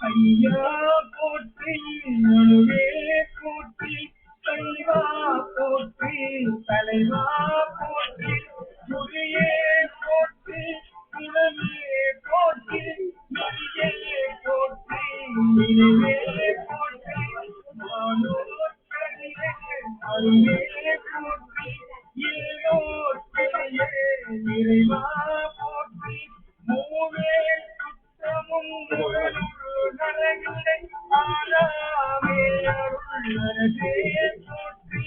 ஐயா போற்றி மனுவே போற்றி தலைவா போற்றி தலைவா போற்றி துரியே போற்றி இளமே போற்றி மரியே போற்றி நினைவே போற்றி மானோர்களே அருமே போற்றி ஏனோர்களே நிறைவா போற்றி மூவே சுத்தமும் நரகிடை ஆறாமே அருளரசே போற்றி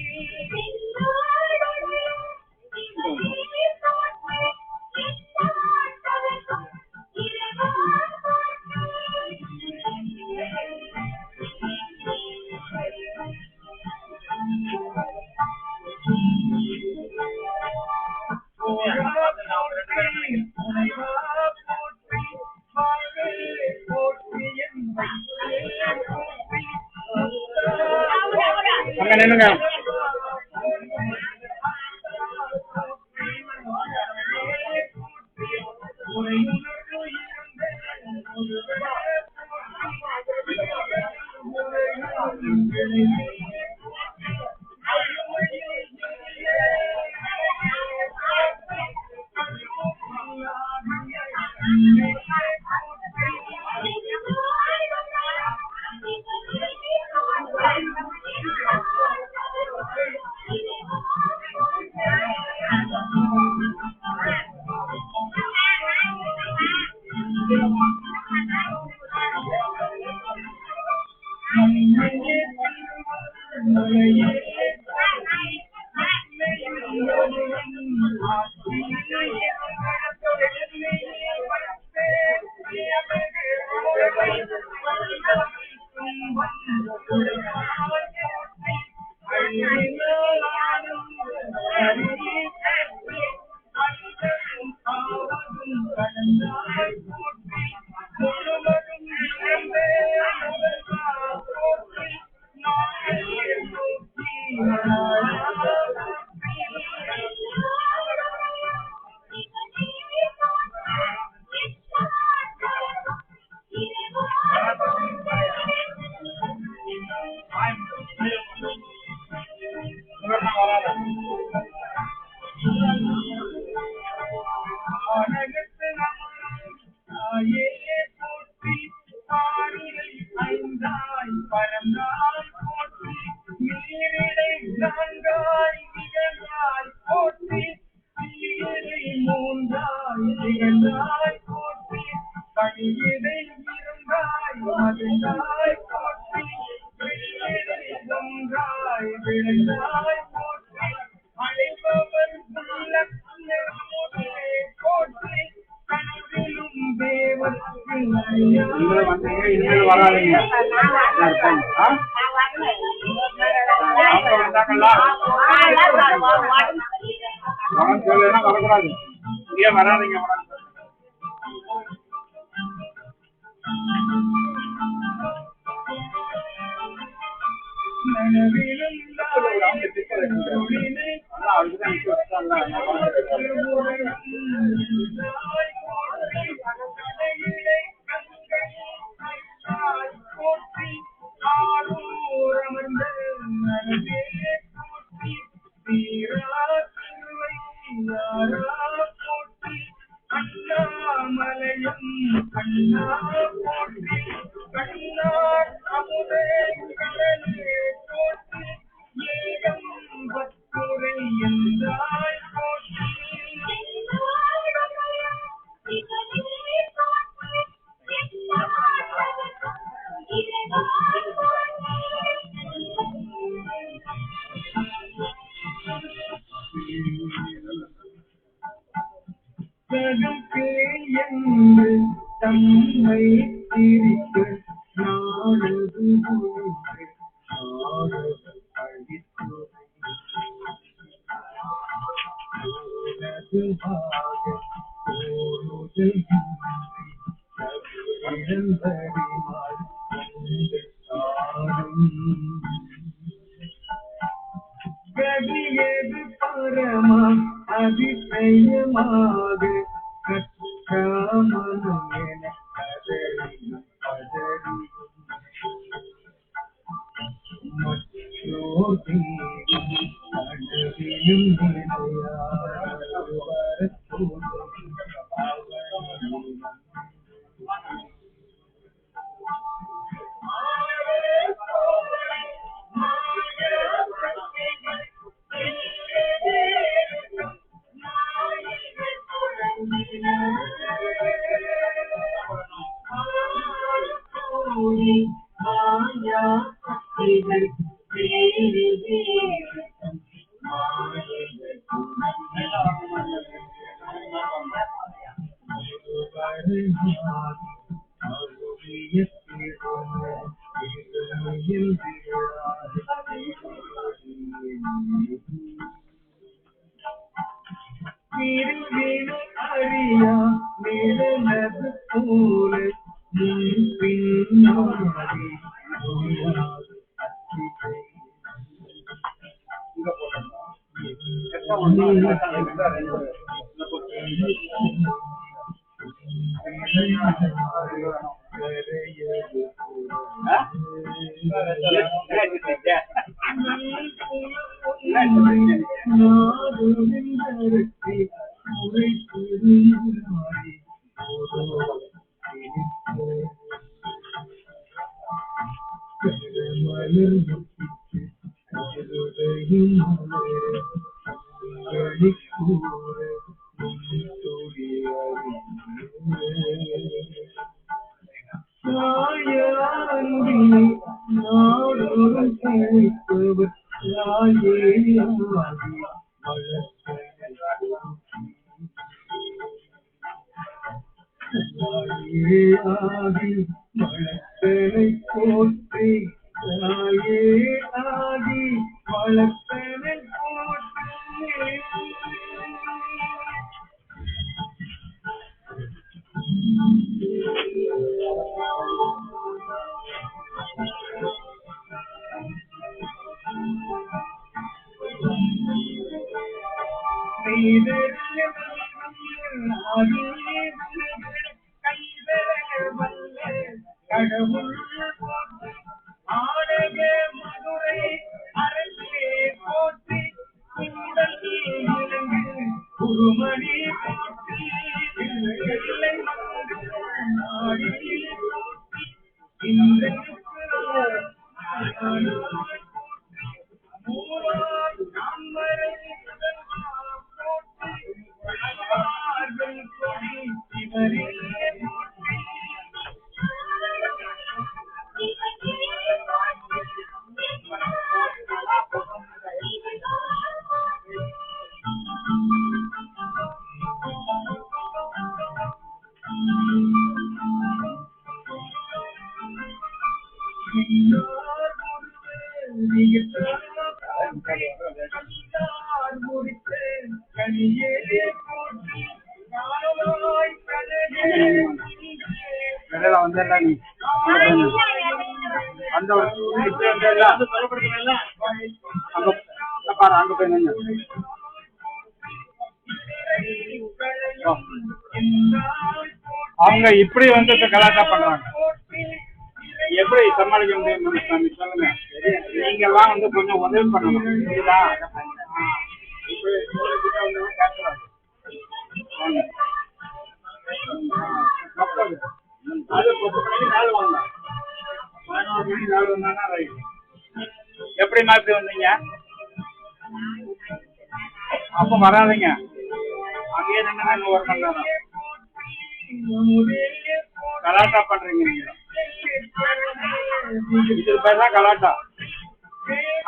அதிசயமாக கற்றாமனும் என அவங்க இப்படி வந்து கலாட்டா பண்றாங்க, எப்படி சமாளிக்க முடியும் சாமி சொல்லுங்க. நீங்க எல்லாம் வந்து கொஞ்சம் உதவி பண்ணணும். புரியுதா? அது 10 மணிக்கு மேல வாங்க, 11 மணிக்கு மேல வந்தாங்கன்னா ரைட். எப்படி மாத்தி வந்தீங்க? அப்ப வராதிங்க, அங்கேயே நின்று 1 மணி நேரம் கலாட்டா பண்றீங்க. நீங்க இதுக்கு பேர் தான் கலாட்டா.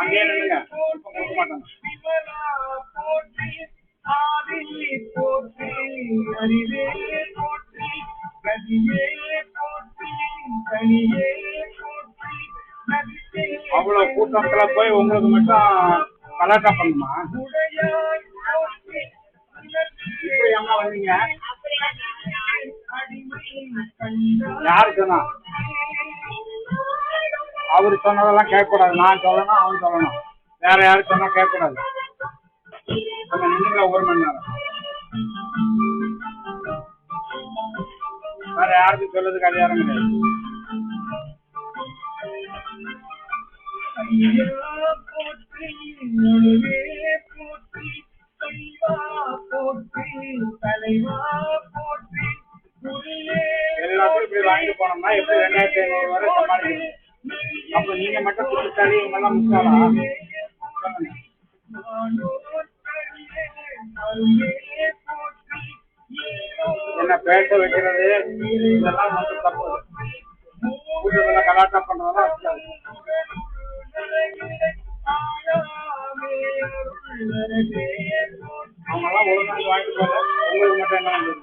அங்கேயே நின்னுங்க, கொடுக்க மாட்டாங்க. அவ்வளவு கூட்டத்துல போய் உங்களுக்கு மட்டும் கலாட்டா பண்ணுமா? இப்படி அம்மா வந்தீங்க? யாரு சொன்னா? அவரு சொன்னதெல்லாம் கேட்கக்கூடாது. நான் சொல்லணும், அவன் சொல்லணும். வேற யாரும் சொன்னா கேட்கக்கூடாது. நம்ம நின்னுங்க 1 மணி நேரம். வேற யாருக்கும் சொல்லதுக்கு அதிகாரம் கிடையாது. எல்லாத்தையும் எப்படி வாங்கிட்டு போனோம்னா எப்படி 2500 வரை சமாளிக்கணும். அப்ப நீங்க மட்டும் புத்திசாலி, இவங்க எல்லாம் முட்டாளா? என்ன பேச வைக்கிறது இதெல்லாம் மட்டும் தப்பு. கூட்டத்தில் கலாட்டம் பண்றதெல்லாம் இருக்காது. அவங்கெல்லாம் ஒழுங்காக வாங்கிட்டு போல, உங்களுக்கு மட்டும் என்ன வந்தது?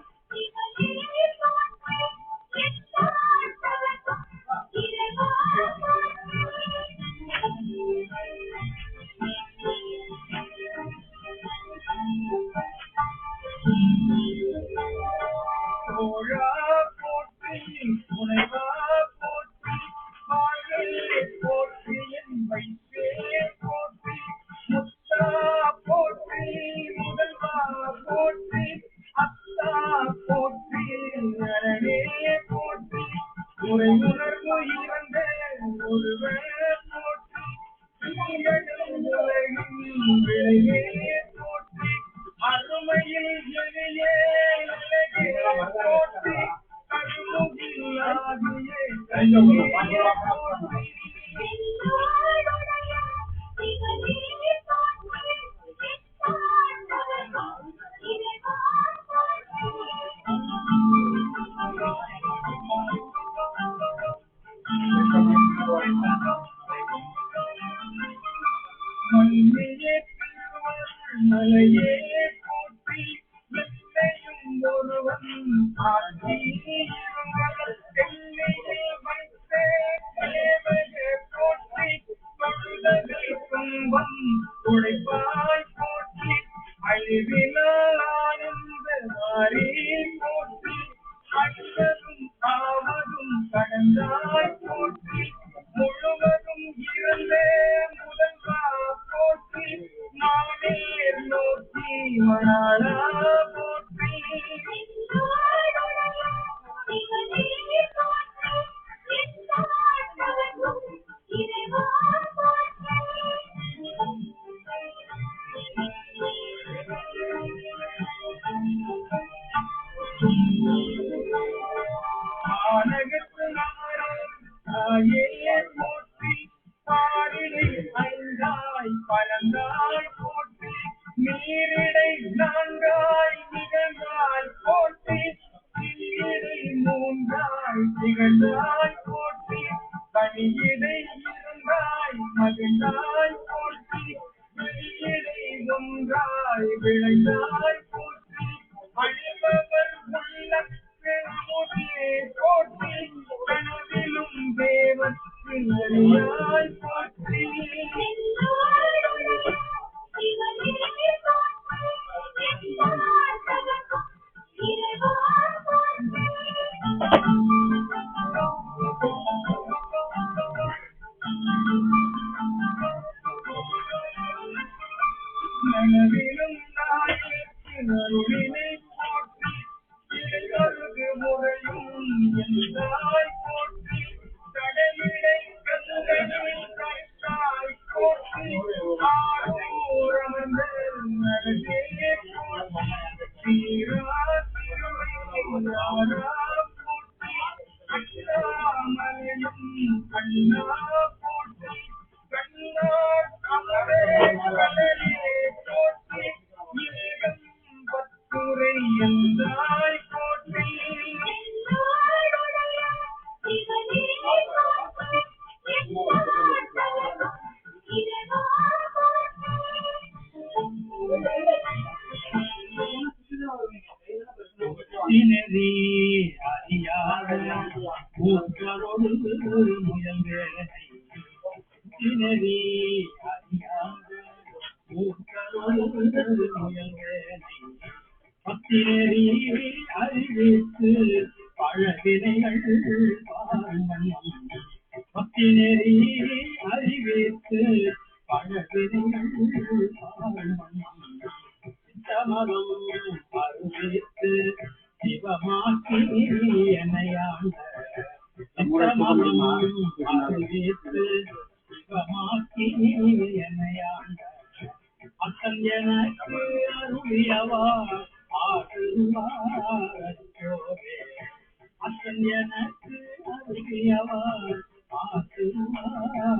எனக்கு அருகியவர் ஆத்துவாரத்தோரே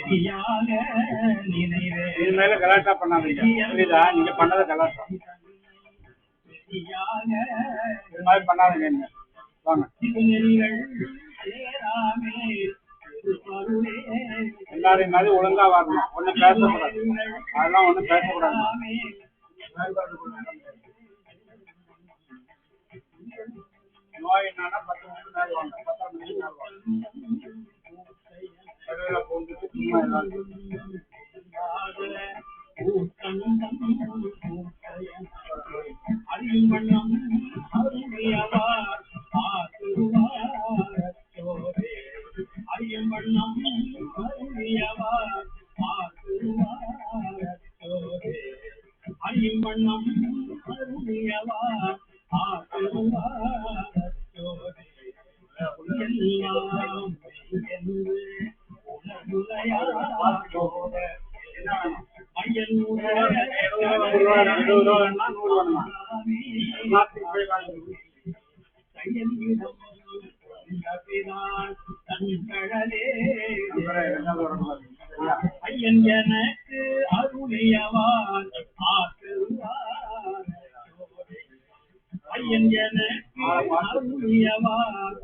தெரியாக நினைவே இது மேல கலாட்டா பண்ணாதீங்க புரியுதா நீங்க பண்ணதை கலாட்டா இது மாதிரி பண்ணாதீங்க என்ன வாங்க எல்லாரையும் மாதிரி ஒழுங்கா வரணும் ஒன்னும் பேசக்கூடாது அதெல்லாம் ஒன்றும் பேசக்கூடாது நோய் என்னன்னா 10 மணிக்கு மேல வாங்க 10 மணிக்கு மேல வாங்க போந்துட்டு சும்மா அறிவண்ணம் அருமையவர் ஆத்துவாரத்தோரே அறிவண்ணம் அருமையவர் ஆத்துவாரத்தோரே அறிவண்ணம் அருமையவர் ஆத்துவாரத்தோரே எல்லாம் என்று உணர்வுரையாரோட ஐயன் எனக்கு அருளியவான் ஆக்குவார் ஐயன் எனக்கு அருளியவான்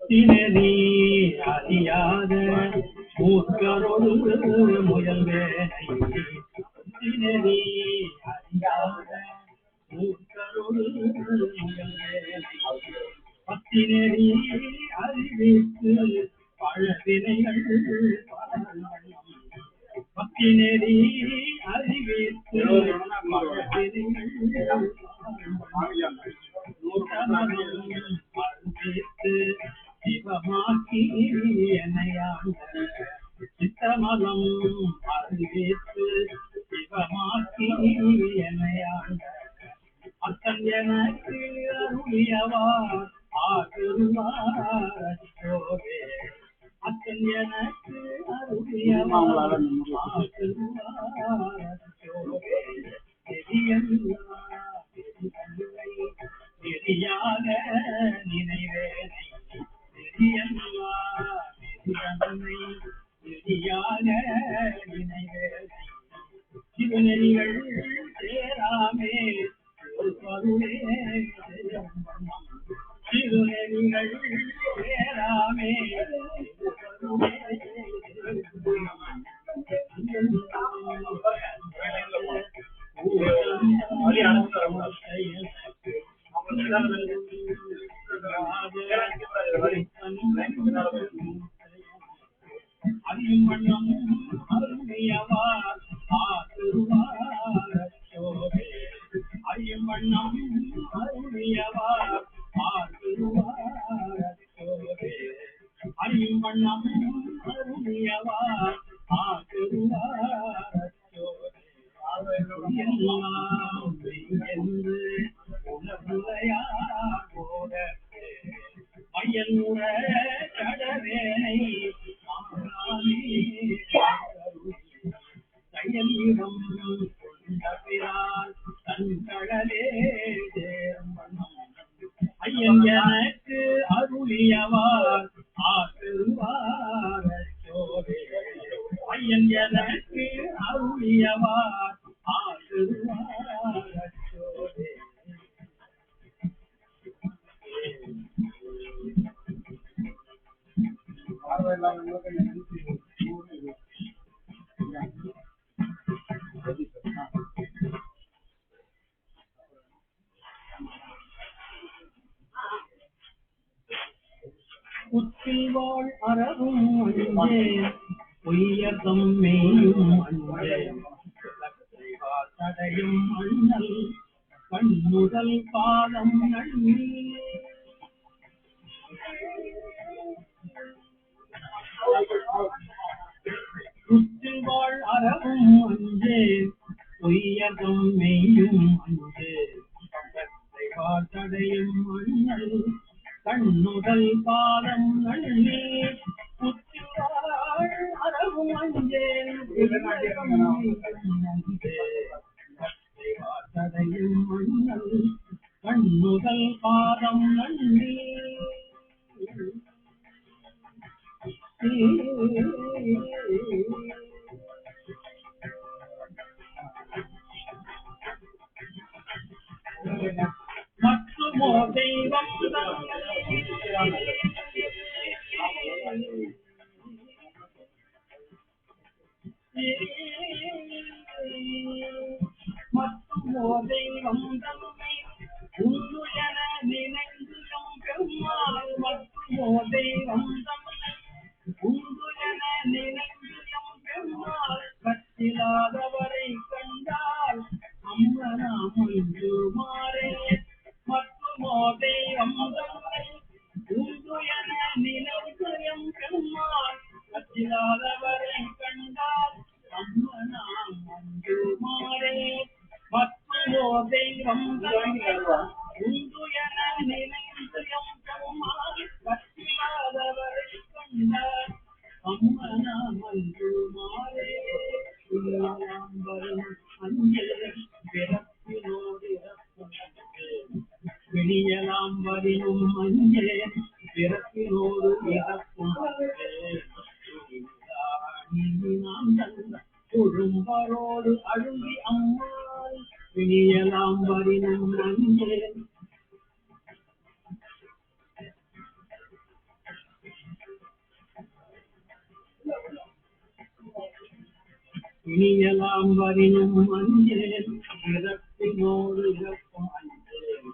தினி அறியாத மூக்கரோடு முயல்வேனை தினி அறியாத மூக்கரோடு முயல்வேனை பத்தினி அறிவித்து பழவினைகள் பத்தினி அறிவித்து பழவினைகள் சிவமாக்கி என்னையாண்ட சித்தமதம் அறிவித்து சிவமாக்கி என்னையாண்ட அத்தன் எனக்கு அருளியவார் ஆகுவாரே அத்தன் எனக்கு அருளியவார் ஆகுவாரே தெரியாக நினைவேனை தெரியாக நினைவேனை சிவனெறிகள் சேராமே ஒரு பருளே சிவனெறிகள் சேராமே அறிவண்ணம் அருமையவார் ஆத்துவாரத்தோரே அறிவண்ணம் அருமையவார் ஆத்துவாரத்தோரே அறிவண்ணம் அருமையவார் ஆத்துவாரத்தோரே எல்லாம் என்று உணர்வுரையாரோட அயனுற கடவேனை கையலிடம் கொண்டபிரால் தன் கடலே ஐயன் எனக்கு அருளியவார் ஆக்குவாரே ஐயன் எனக்கு அருளியவார் ஆக்குவாரே குத்திவாள் அறவும் அஞ்சே பொய்யகம் மேயும் அஞ்சே தடையும் அண்ணல் கண்முதல் பாதம் நன்னி குற்றிவாள் அறவும் அஞ்சேன் பொய்யகம் மெய்யும் அஞ்சேன் தடையும் மண்ணல் கண்ணுதல் பாதம் நன்னி குற்றிவாள் அறவும் அஞ்சேன் தடையும் மண்ணல் கண்ணுதல் பாதம் நன்னி மற்றுமோ தெய்வம் மற்றுமோ தெய்வம் தன்னை உன்னுயர நினைந்தும் பெருமாள் மற்றுமோ தெய்வம் தன்னை உன்னுயர நினைந்தும் பெருமாள் கற்றிலாதவரை கண்டால் அம்மனாம் மாறே மற்றுமோ தெய்வம் தன்னை உன்னுயர நினைந்தும் பெருமாள் கற்றிலாதவரை கண்டால் அம்மனாம் மாறே மற்றுமோ தெய்வம் தன்னை உன்னுயர நினைந்தும் பெருமாள் கற்றிலாதவரை கண்டால் அம்மனாம் மாறே வெளியலாம் வரினும் அஞ்சே பிறப்பினோடு இறப்பும் நாம் தந்த குறும்பரோடு அழுகி அம்மாள் வெளியலாம் வரினும் அஞ்சே இனியலாம் வரினும் அஞ்சேன் இறப்பினோடு இறப்பும் அஞ்சேன்